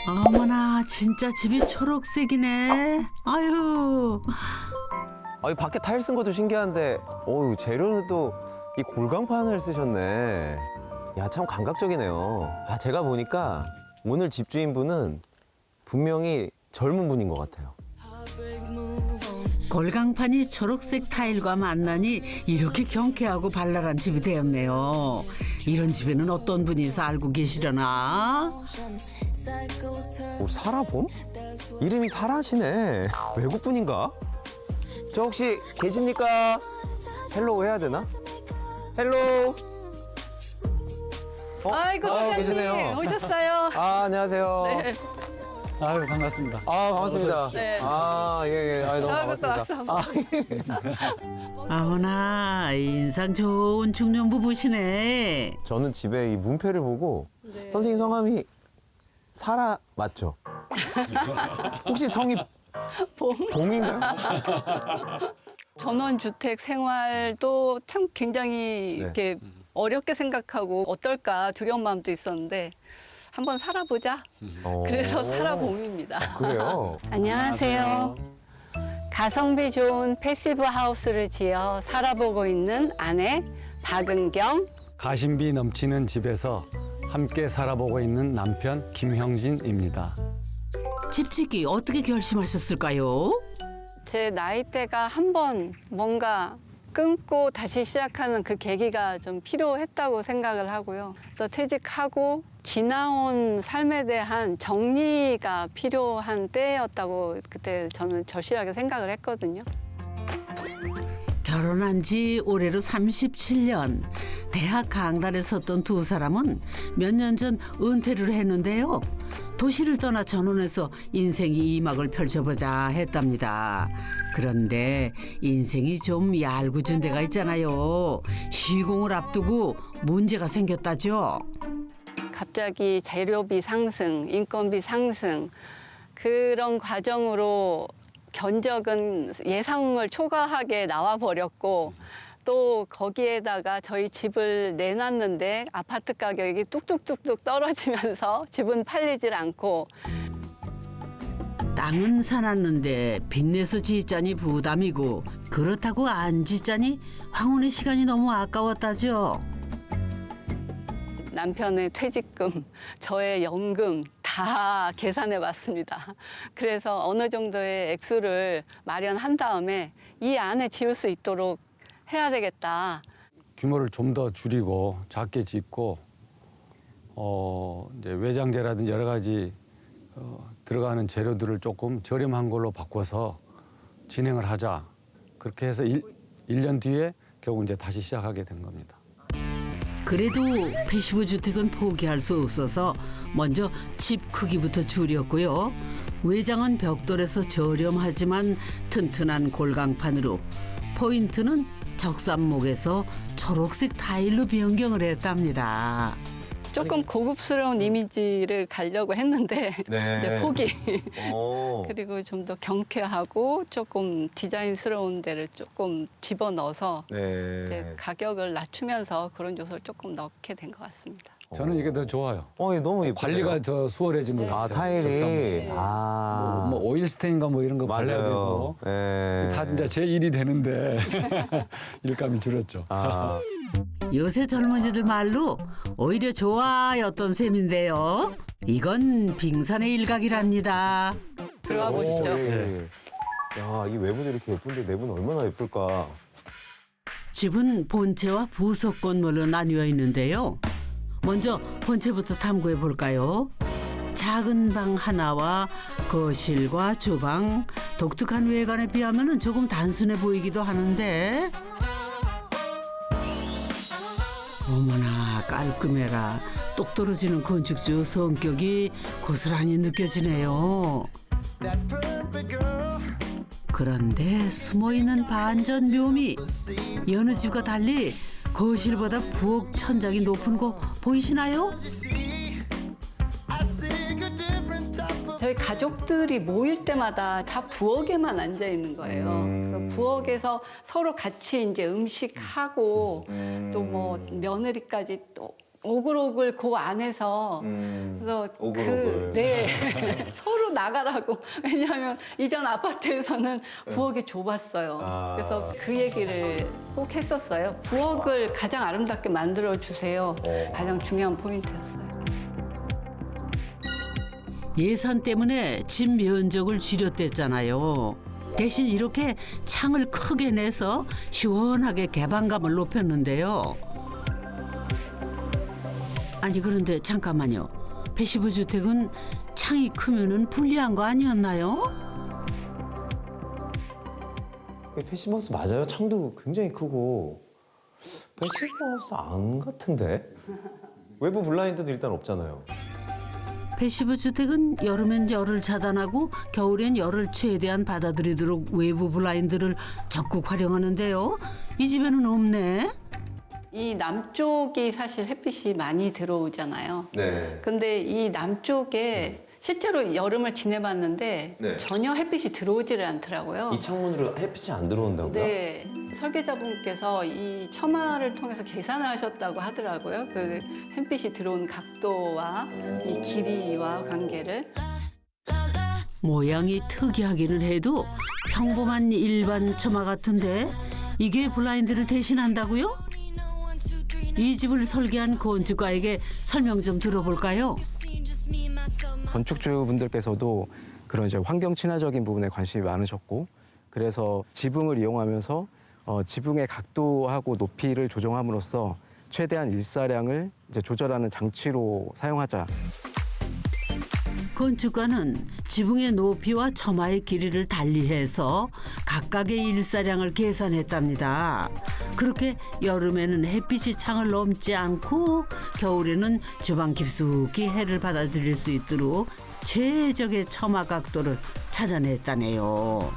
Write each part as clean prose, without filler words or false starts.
어머나 진짜 집이 초록색이네. 아유. 이 밖에 타일 쓴 것도 신기한데, 재료는 또 이 골강판을 쓰셨네. 야, 참 감각적이네요. 제가 보니까 오늘 집주인분은 분명히 젊은 분인 것 같아요. 골강판이 초록색 타일과 만나니 이렇게 경쾌하고 발랄한 집이 되었네요. 이런 집에는 어떤 분이 살고 계시려나? 사라봄? 이름이 사라시네. 외국분인가? 저 혹시 계십니까? 헬로우 해야 되나? 헬로우. 아이고, 사장님 계시네요. 오셨어요. 안녕하세요. 네. 아유 반갑습니다. 반갑습니다. 네. 예. 너무 반갑습니다. 아무나 인상 좋은 중년 부부시네. 저는 집에 이 문패를 보고 선생님 성함이 사라 맞죠? 혹시 성이 봄인가요? 전원주택 생활도 참 굉장히 네. 이렇게 어렵게 생각하고 어떨까 두려운 마음도 있었는데 한번 살아보자. 그래서 살아봄입니다. 그래요? 안녕하세요. 가성비 좋은 패시브 하우스를 지어 살아보고 있는 아내 박은경. 가심비 넘치는 집에서 함께 살아보고 있는 남편 김형진입니다. 집짓기 어떻게 결심하셨을까요? 제 나이대가 한번 뭔가 끊고 다시 시작하는 그 계기가 좀 필요했다고 생각을 하고요. 또 퇴직하고 지나온 삶에 대한 정리가 필요한 때였다고 그때 저는 절실하게 생각을 했거든요. 결혼한 지 올해로 37년. 대학 강단에 섰던 두 사람은 몇 년 전 은퇴를 했는데요. 도시를 떠나 전원에서 인생이 이막을 펼쳐보자 했답니다. 그런데 인생이 좀 얄궂은 데가 있잖아요. 시공을 앞두고 문제가 생겼다죠. 갑자기 재료비 상승, 인건비 상승 그런 과정으로 견적은 예상을 초과하게 나와 버렸고 또 거기에다가 저희 집을 내놨는데 아파트 가격이 뚝뚝뚝뚝 떨어지면서 집은 팔리질 않고 땅은 사놨는데 빚내서 짓자니 부담이고 그렇다고 안 짓자니 황혼의 시간이 너무 아까웠다죠. 남편의 퇴직금, 저의 연금 다 계산해 봤습니다. 그래서 어느 정도의 액수를 마련한 다음에 이 안에 지을 수 있도록 해야 되겠다. 규모를 좀 더 줄이고 작게 짓고 이제 외장재라든지 여러 가지 들어가는 재료들을 조금 저렴한 걸로 바꿔서 진행을 하자. 그렇게 해서 1년 뒤에 겨우 이제 다시 시작하게 된 겁니다. 그래도 패시브 주택은 포기할 수 없어서 먼저 집 크기부터 줄였고요. 외장은 벽돌에서 저렴하지만 튼튼한 골강판으로, 포인트는 적산목에서 초록색 타일로 변경을 했답니다. 조금 고급스러운 이미지를 가려고 했는데 네. 이제 포기. 오. 그리고 좀 더 경쾌하고 조금 디자인스러운 데를 조금 집어넣어서 이제 네. 가격을 낮추면서 그런 요소를 조금 넣게 된 것 같습니다. 저는 이게 더 좋아요. 너무 예쁘네요. 관리가 더 수월해진 것 같아요. 타일이. 네. 뭐 오일 스테인가 뭐 이런 거 발라야 맞아요. 되고 예. 다 진짜 제 일이 되는데 일감이 줄었죠. 요새 젊은이들 말로 오히려 좋아였던 셈인데요. 이건 빙산의 일각이랍니다. 들어가 보시죠. 예. 야, 이 외부도 이렇게 예쁜데 내부는 얼마나 예쁠까. 집은 본체와 부속 건물로 나뉘어 있는데요. 먼저 본체부터 탐구해 볼까요? 작은 방 하나와 거실과 주방, 독특한 외관에 비하면 조금 단순해 보이기도 하는데 어머나 깔끔해라. 똑 떨어지는 건축주 성격이 고스란히 느껴지네요. 그런데 숨어있는 반전 묘미. 여느 집과 달리 거실보다 부엌 천장이 높은 거 보이시나요? 저희 가족들이 모일 때마다 다 부엌에만 앉아 있는 거예요. 그래서 부엌에서 서로 같이 이제 음식하고 또 뭐 며느리까지 또 오글오글 그 안에서 그래서 오글오글. 네 서로 나가라고. 왜냐하면 이전 아파트에서는 부엌이 좁았어요. 아. 그래서 그 얘기를 꼭 했었어요. 부엌을 가장 아름답게 만들어 주세요. 가장 중요한 포인트였어요. 예산 때문에 집 면적을 줄였댔잖아요. 대신 이렇게 창을 크게 내서 시원하게 개방감을 높였는데요. 아니 그런데 잠깐만요. 패시브 주택은 창이 크면은 불리한 거 아니었나요? 패시브하우스 맞아요. 창도 굉장히 크고. 패시브하우스 안 같은데? 외부 블라인드도 일단 없잖아요. 패시브 주택은 여름엔 열을 차단하고 겨울엔 열을 최대한 받아들이도록 외부 블라인드를 적극 활용하는데요. 이 집에는 없네. 이 남쪽이 사실 햇빛이 많이 들어오잖아요. 네. 근데 이 남쪽에 실제로 여름을 지내봤는데 네. 전혀 햇빛이 들어오지를 않더라고요. 이 창문으로 햇빛이 안 들어온다고요? 네, 설계자분께서 이 처마를 통해서 계산을 하셨다고 하더라고요. 그 햇빛이 들어온 각도와 이 길이와 관계를. 모양이 특이하기는 해도 평범한 일반 처마 같은데 이게 블라인드를 대신한다고요? 이 집을 설계한 건축가에게 설명 좀 들어볼까요? 건축주분들께서도 그런 이제 환경 친화적인 부분에 관심이 많으셨고, 그래서 지붕을 이용하면서 지붕의 각도하고 높이를 조정함으로써 최대한 일사량을 이제 조절하는 장치로 사용하자. 건축가는 지붕의 높이와 처마의 길이를 달리해서 각각의 일사량을 계산했답니다. 그렇게 여름에는 햇빛이 창을 넘지 않고 겨울에는 주방 깊숙이 해를 받아들일 수 있도록 최적의 처마 각도를 찾아냈다네요.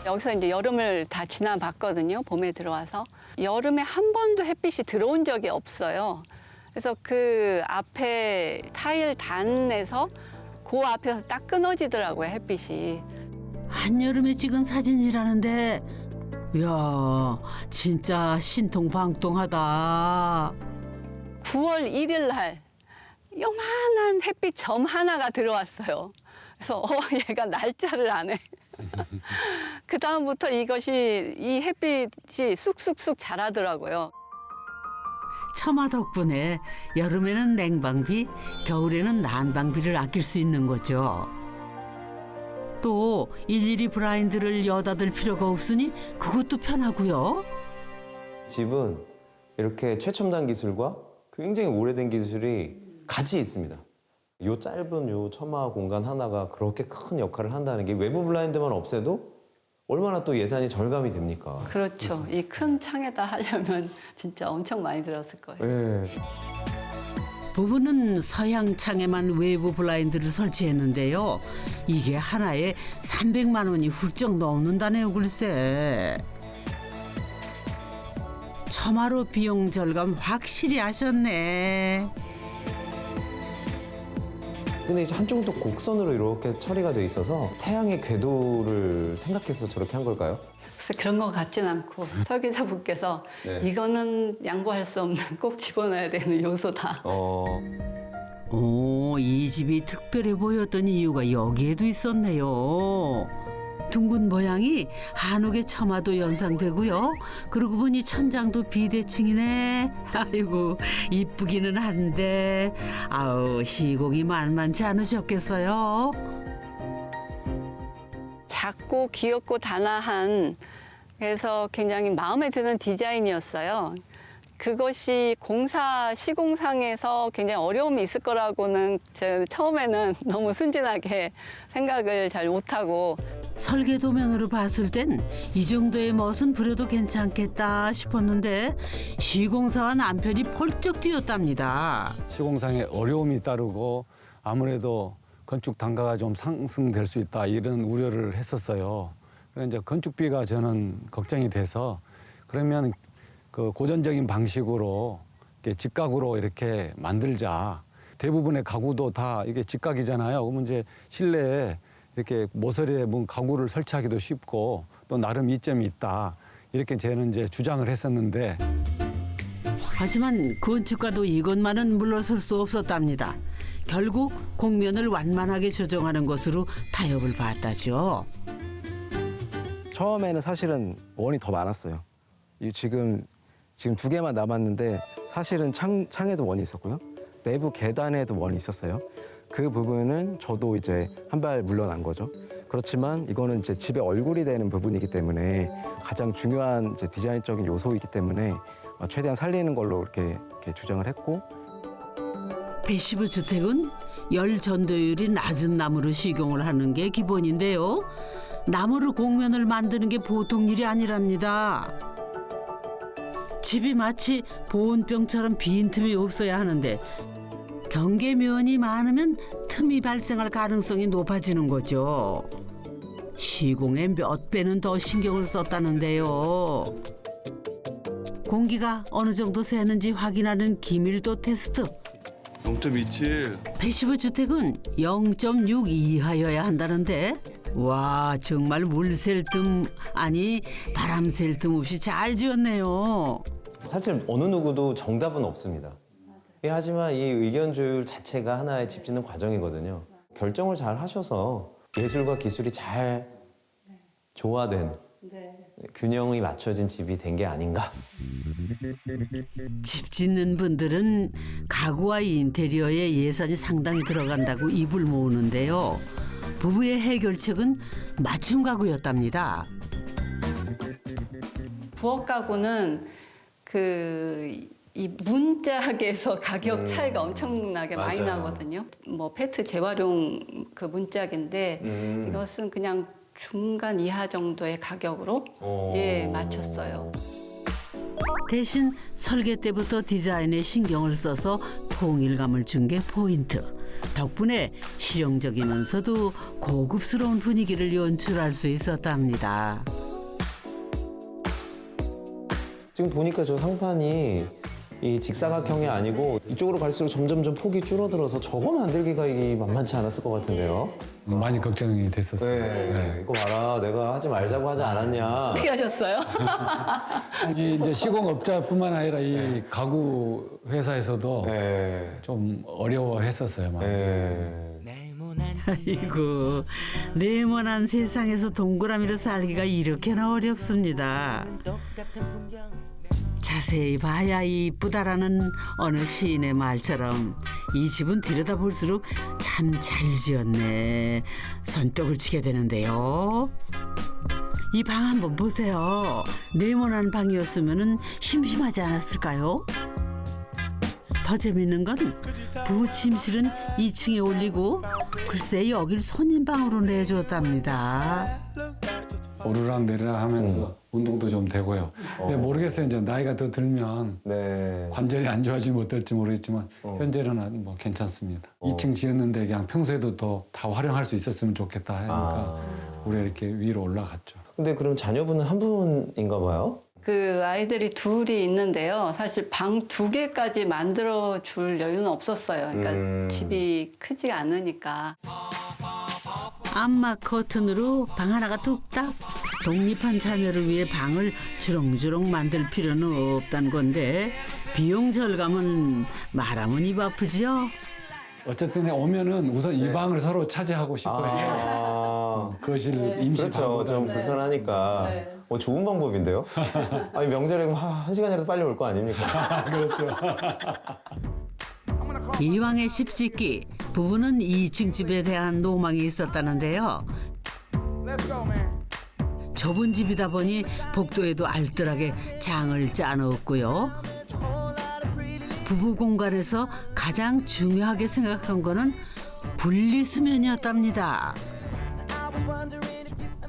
여기서 이제 여름을 다 지나봤거든요. 봄에 들어와서. 여름에 한 번도 햇빛이 들어온 적이 없어요. 그래서 그 앞에 타일 단에서 그 앞에서 딱 끊어지더라고요, 햇빛이. 한여름에 찍은 사진이라는데 이야 진짜 신통방통하다. 9월 1일 날 요만한 햇빛 점 하나가 들어왔어요. 그래서 얘가 날짜를 안 해. 그 다음부터 이 햇빛이 쑥쑥쑥 자라더라고요. 처마 덕분에 여름에는 냉방비, 겨울에는 난방비를 아낄 수 있는 거죠. 또 일일이 블라인드를 여닫을 필요가 없으니 그것도 편하고요. 집은 이렇게 최첨단 기술과 굉장히 오래된 기술이 같이 있습니다. 요 짧은 요 처마 공간 하나가 그렇게 큰 역할을 한다는 게 외부 블라인드만 없애도 얼마나 또 예산이 절감이 됩니까? 그렇죠. 이 큰 창에다 하려면 진짜 엄청 많이 들었을 거예요. 네. 부부는 서양 창에만 외부 블라인드를 설치했는데요. 이게 하나에 300만 원이 훌쩍 넘는다네요, 글쎄. 처마로 비용 절감 확실히 하셨네. 근데 이제 한쪽은 또 곡선으로 이렇게 처리가 돼 있어서 태양의 궤도를 생각해서 저렇게 한 걸까요? 그래서 그런 것 같진 않고 설계자분께서 네. 이거는 양보할 수 없는 꼭 집어넣어야 되는 요소다. 오, 이 집이 특별해 보였던 이유가 여기에도 있었네요. 둥근 모양이 한옥의 처마도 연상되고요. 그러고 보니 천장도 비대칭이네. 아이고 이쁘기는 한데 아우 시공이 만만치 않으셨겠어요. 작고 귀엽고 단아한, 그래서 굉장히 마음에 드는 디자인이었어요. 그것이 시공상에서 굉장히 어려움이 있을 거라고는 제가 처음에는 너무 순진하게 생각을 잘 못하고, 설계 도면으로 봤을 땐 이 정도의 멋은 부려도 괜찮겠다 싶었는데 시공사와 남편이 펄쩍 뛰었답니다. 시공상에 어려움이 따르고 아무래도 건축 단가가 좀 상승될 수 있다 이런 우려를 했었어요. 그래서 이제 건축비가 저는 걱정이 돼서 그러면 그 고전적인 방식으로 이렇게 직각으로 이렇게 만들자. 대부분의 가구도 다 이게 직각이잖아요. 그러면 이제 실내에 이렇게 모서리에 문 가구를 설치하기도 쉽고 또 나름 이점이 있다. 이렇게 저는 이제 주장을 했었는데 하지만 건축가도 이것만은 물러설 수 없었답니다. 결국 공면을 완만하게 조정하는 것으로 타협을 봤다죠. 처음에는 사실은 원이 더 많았어요. 지금 2개만 남았는데 사실은 창에도 원이 있었고요. 내부 계단에도 원이 있었어요. 그 부분은 저도 이제 한 발 물러난 거죠. 그렇지만 이거는 이제 집의 얼굴이 되는 부분이기 때문에 가장 중요한 이제 디자인적인 요소이기 때문에 최대한 살리는 걸로 이렇게 주장을 했고. 배시브 주택은 열 전도율이 낮은 나무로 시공을 하는 게 기본인데요. 나무로 공면을 만드는 게 보통 일이 아니랍니다. 집이 마치 보온병처럼 빈틈이 없어야 하는데 경계면이 많으면 틈이 발생할 가능성이 높아지는 거죠. 시공에 몇 배는 더 신경을 썼다는데요. 공기가 어느 정도 새는지 확인하는 기밀도 테스트. 0.27. 패시브 주택은 0.6 이하여야 한다는데 와 정말 물 셀 틈 아니 바람 셀 틈 없이 잘 지었네요. 사실 어느 누구도 정답은 없습니다. 예, 하지만 이 의견 조율 자체가 하나의 집 짓는 과정이거든요. 결정을 잘 하셔서 예술과 기술이 잘 조화된 균형이 맞춰진 집이 된 게 아닌가. 집 짓는 분들은 가구와 인테리어에 예산이 상당히 들어간다고 입을 모으는데요. 부부의 해결책은 맞춤 가구였답니다. 부엌 가구는 이 문짝에서 가격 차이가 엄청나게 많이 맞아요. 나거든요. 뭐 페트 재활용 그 문짝인데 이것은 그냥 중간 이하 정도의 가격으로 맞췄어요. 대신 설계 때부터 디자인에 신경을 써서 통일감을 준 게 포인트. 덕분에 실용적이면서도 고급스러운 분위기를 연출할 수 있었답니다. 지금 보니까 저 상판이 이 직사각형이 아니고 이쪽으로 갈수록 점점 폭이 줄어들어서 저거 만들기가 이게 만만치 않았을 것 같은데요. 많이 걱정이 됐었어요. 네. 이거 봐라, 내가 하지 말자고 하지 않았냐. 어떻게 하셨어요? 이 이제 시공업자뿐만 아니라 이 가구 회사에서도 네. 좀 어려워했었어요. 많이. 네. 아이고 네모난 세상에서 동그라미로 살기가 이렇게나 어렵습니다. 자세히 봐야 이쁘다라는 어느 시인의 말처럼 이 집은 들여다볼수록 참 잘 지었네 손뼉을 치게 되는데요. 이 방 한번 보세요. 네모난 방이었으면 심심하지 않았을까요? 더 재밌는 건 부부 침실은 2층에 올리고 글쎄 여길 손님방으로 내줬답니다. 오르락 내리락 하면서 운동도 좀 되고요. 근데 모르겠어요. 이제 나이가 더 들면 네. 관절이 안 좋아지면 어떨지 모르겠지만 현재는 뭐 괜찮습니다. 2층 지었는데 그냥 평소에도 더 다 활용할 수 있었으면 좋겠다 하니까 우리가 이렇게 위로 올라갔죠. 근데 그럼 자녀분은 한 분인가 봐요? 그 아이들이 둘이 있는데요. 사실 방 2개까지 만들어 줄 여유는 없었어요. 그러니까 집이 크지 않으니까. 암막 커튼으로 방 하나가 뚝딱. 독립한 자녀를 위해 방을 주렁주렁 만들 필요는 없다는 건데 비용 절감은 말하면 입 아프죠? 어쨌든 오면은 우선 이 방을 서로 차지하고 싶어요. 거실 임시 그렇죠. 방보다는. 좀 불편하니까. 좋은 방법인데요? 아니, 명절에 그럼 한 시간이라도 빨리 올 거 아닙니까? 그렇죠. 이왕의 집 짓기 부부는 2층 집에 대한 로망이 있었다는데요. 좁은 집이다 보니 복도에도 알뜰하게 장을 짜놓았고요. 부부 공간에서 가장 중요하게 생각한 거는 분리수면이었답니다.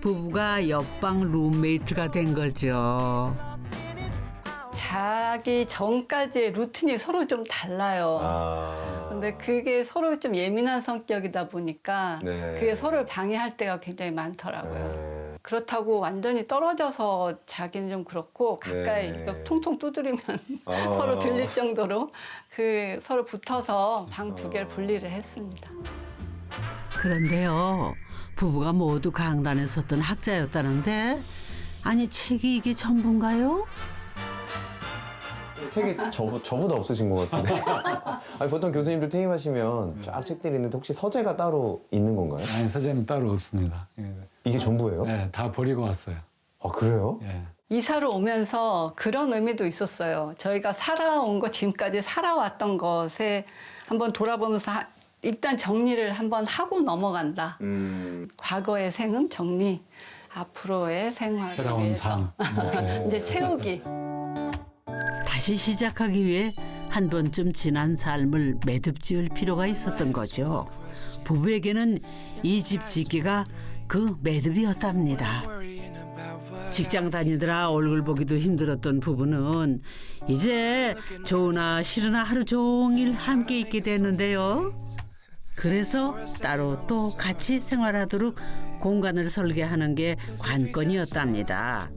부부가 옆방 룸메이트가 된 거죠. 자기 전까지의 루틴이 서로 좀 달라요. 근데 그게 서로 좀 예민한 성격이다 보니까 네. 그게 서로를 방해할 때가 굉장히 많더라고요. 그렇다고 완전히 떨어져서 자기는 좀 그렇고 가까이 네. 이거 통통 두드리면 서로 들릴 정도로 서로 붙어서 방 2개를 분리를 했습니다. 그런데요. 부부가 모두 강단에 섰던 학자였다는데 아니 책이 이게 전부인가요? 되게 저보다 없으신 것 같은데. 아니, 보통 교수님들 퇴임하시면 쫙 책들이 있는데 혹시 서재가 따로 있는 건가요? 아니, 서재는 따로 없습니다. 예. 이게 전부예요? 예, 다 버리고 왔어요. 아, 그래요? 예. 이사를 오면서 그런 의미도 있었어요. 저희가 살아온 거, 지금까지 살아왔던 것에 한번 돌아보면서 일단 정리를 한번 하고 넘어간다. 과거의 생은 정리, 앞으로의 생활을 새로운 위해서 삶. 이제 채우기. 다시 시작하기 위해 한 번쯤 지난 삶을 매듭지을 필요가 있었던 거죠. 부부에게는 이 집 짓기가 그 매듭이었답니다. 직장 다니느라 얼굴 보기도 힘들었던 부부는 이제 좋으나 싫으나 하루 종일 함께 있게 되는데요. 그래서 따로 또 같이 생활하도록 공간을 설계하는 게 관건이었답니다.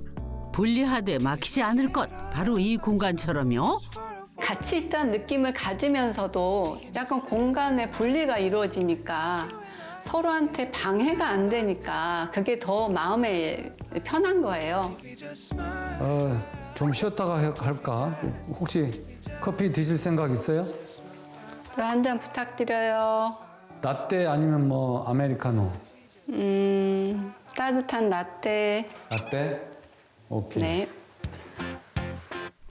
분리하되 막히지 않을 것, 바로 이 공간처럼요. 같이 있다는 느낌을 가지면서도 약간 공간의 분리가 이루어지니까 서로한테 방해가 안 되니까 그게 더 마음에 편한 거예요. 좀 쉬었다가 할까? 혹시 커피 드실 생각 있어요? 한 잔 부탁드려요. 라떼 아니면 뭐 아메리카노? 따뜻한 라떼. 라떼? 오케이. 네.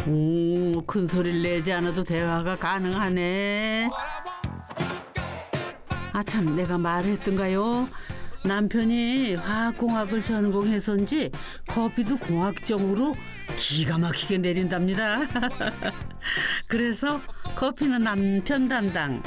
오, 큰 소리를 내지 않아도 대화가 가능하네. 아, 참, 내가 말했던가요? 남편이 화학공학을 전공해서인지 커피도 공학적으로 기가 막히게 내린답니다. 그래서 커피는 남편 담당.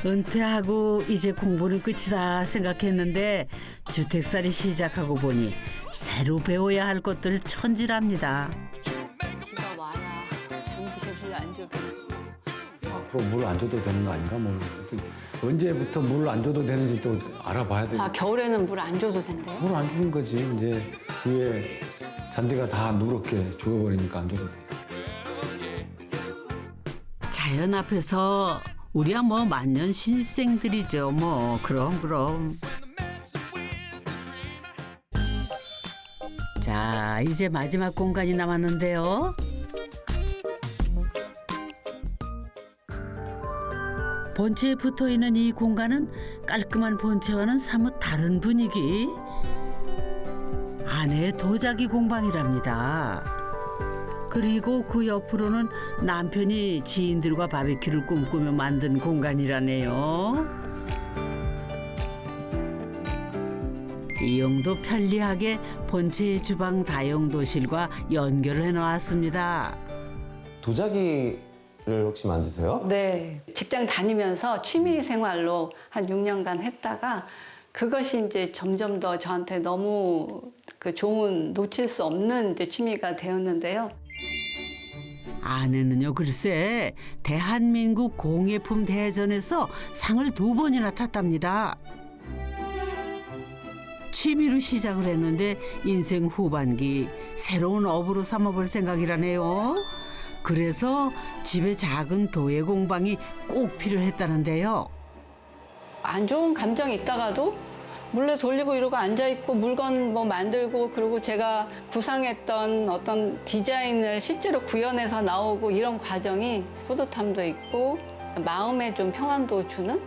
은퇴하고 이제 공부는 끝이다 생각했는데 주택살이 시작하고 보니 새로 배워야 할 것들 천지랍니다. 비가 와야 장기가 물 안 줘도. 앞으로 물 안 줘도 되는 거 아닌가 모르겠어요. 언제부터 물 안 줘도 되는지 또 알아봐야 되겠 아, 겨울에는 물 안 줘도 된대요? 물 안 주는 거지. 이제 위에 잔디가 다 누렇게 죽어버리니까 안 줘도 돼. 자연 앞에서 우리야 뭐 만년 신입생들이죠. 뭐 그럼. 자, 이제 마지막 공간이 남았는데요. 본체에 붙어있는 이 공간은 깔끔한 본체와는 사뭇 다른 분위기. 아내의 도자기 공방이랍니다. 그리고 그 옆으로는 남편이 지인들과 바비큐를 꿈꾸며 만든 공간이라네요. 이용도 편리하게 본체의 주방 다용도실과 연결을 해놓았습니다. 도자기를 혹시 만드세요? 네. 직장 다니면서 취미 생활로 한 6년간 했다가 그것이 이제 점점 더 저한테 너무 그 좋은 놓칠 수 없는 이제 취미가 되었는데요. 아내는요, 글쎄 대한민국 공예품 대전에서 상을 2번이나 탔답니다. 취미로 시작을 했는데 인생 후반기 새로운 업으로 삼아볼 생각이라네요. 그래서 집에 작은 도예 공방이 꼭 필요했다는데요. 안 좋은 감정이 있다가도 몰래 돌리고 이러고 앉아있고 물건 뭐 만들고 그리고 제가 구상했던 어떤 디자인을 실제로 구현해서 나오고 이런 과정이 뿌듯함도 있고 마음에 좀 평안도 주는?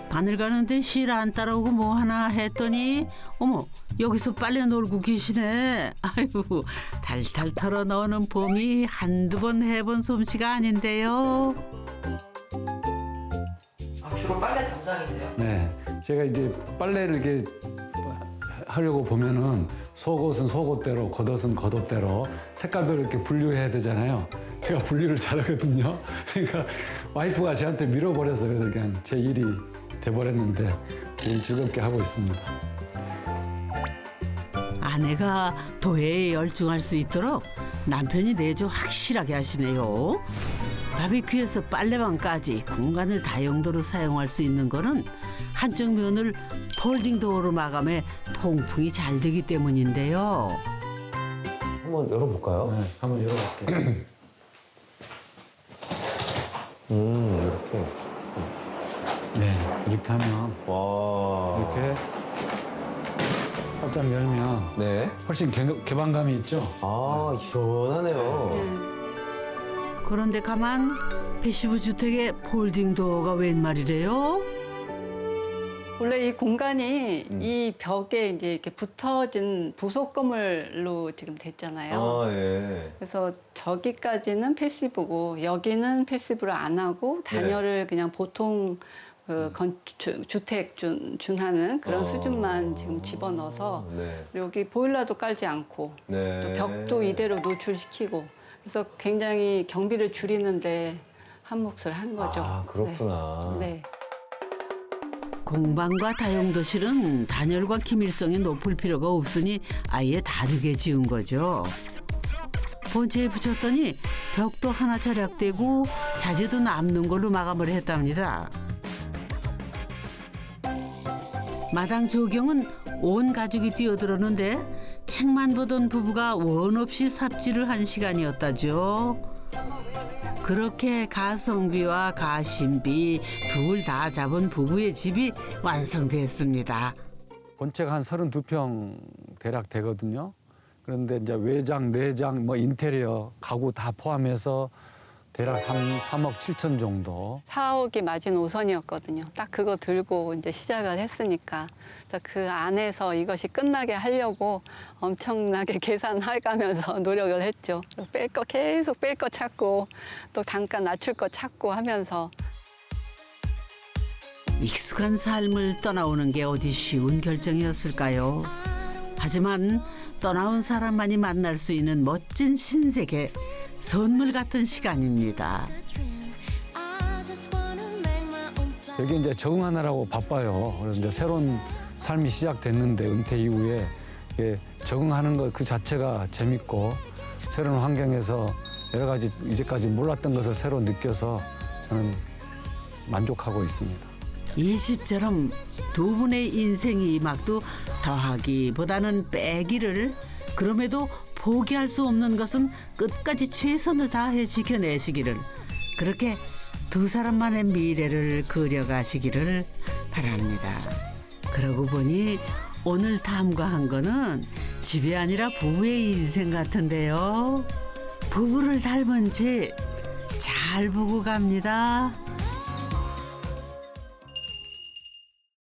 바늘 가는데 실 안 따라오고 뭐 하나 했더니 어머, 여기서 빨래 놀고 계시네. 아이고, 탈탈 털어 넣는 봄이 한두 번 해본 솜씨가 아닌데요. 주로 빨래 담당이세요? 네. 제가 이제 빨래를 이렇게 하려고 보면은 속옷은 속옷대로, 겉옷은 겉옷대로 색깔별로 이렇게 분류해야 되잖아요. 제가 분류를 잘하거든요. 그러니까 와이프가 저한테 밀어버려서 그래서 그냥 제 일이 돼버렸는데 지금 즐겁게 하고 있습니다. 아내가 도예에 열중할 수 있도록 남편이 내조 확실하게 하시네요. 바비큐에서 빨래방까지 공간을 다용도로 사용할 수 있는 거는 한쪽 면을 폴딩 도어로 마감해 통풍이 잘 되기 때문인데요. 한번 열어볼까요? 네, 한번 열어볼게요. 이렇게. 네, 이렇게 하면 와. 이렇게 바짝 열면 네. 훨씬 개방감이 있죠. 아, 시원하네요. 그런데 가만 패시브 주택에 폴딩도어가 웬 말이래요? 원래 이 공간이 이 벽에 이제 이렇게 붙어진 부속 건물로 지금 됐잖아요. 아, 예. 그래서 저기까지는 패시브고 여기는 패시브를 안 하고 단열을 그냥 보통 그 주택 준하는 그런 수준만 지금 집어넣어서 네. 여기 보일러도 깔지 않고 네. 또 벽도 이대로 노출시키고 그래서 굉장히 경비를 줄이는데 한 몫을 한 거죠. 아, 그렇구나. 네. 공방과 다용도실은 단열과 기밀성이 높을 필요가 없으니 아예 다르게 지은 거죠. 본체에 붙였더니 벽도 하나 절약되고 자재도 남는 걸로 마감을 했답니다. 마당 조경은 온 가족이 뛰어들었는데 책만 보던 부부가 원 없이 삽질을 한 시간이었다죠. 그렇게 가성비와 가심비 둘 다 잡은 부부의 집이 완성됐습니다. 본체가 한 32평 대략 되거든요. 그런데 이제 외장, 내장, 뭐 인테리어, 가구 다 포함해서 대략 3억 7천 정도. 4억이 마지노선이었거든요. 딱 그거 들고 이제 시작을 했으니까. 그래서 그 안에서 이것이 끝나게 하려고 엄청나게 계산해가면서 노력을 했죠. 뺄 거 계속 뺄 거 찾고 또 단가 낮출 거 찾고 하면서. 익숙한 삶을 떠나오는 게 어디 쉬운 결정이었을까요? 하지만 떠나온 사람만이 만날 수 있는 멋진 신세계, 선물 같은 시간입니다. 여기 이제 적응하느라고 바빠요. 그래서 이제 새로운 삶이 시작됐는데 은퇴 이후에 이게 적응하는 것 그 자체가 재밌고 새로운 환경에서 여러 가지 이제까지 몰랐던 것을 새로 느껴서 저는 만족하고 있습니다. 이 집처럼 두 분의 인생이 막도 더하기보다는 빼기를, 그럼에도 포기할 수 없는 것은 끝까지 최선을 다해 지켜내시기를, 그렇게 두 사람만의 미래를 그려가시기를 바랍니다. 그러고 보니 오늘 탐구한 거는 집이 아니라 부부의 인생 같은데요. 부부를 닮은 집 잘 보고 갑니다.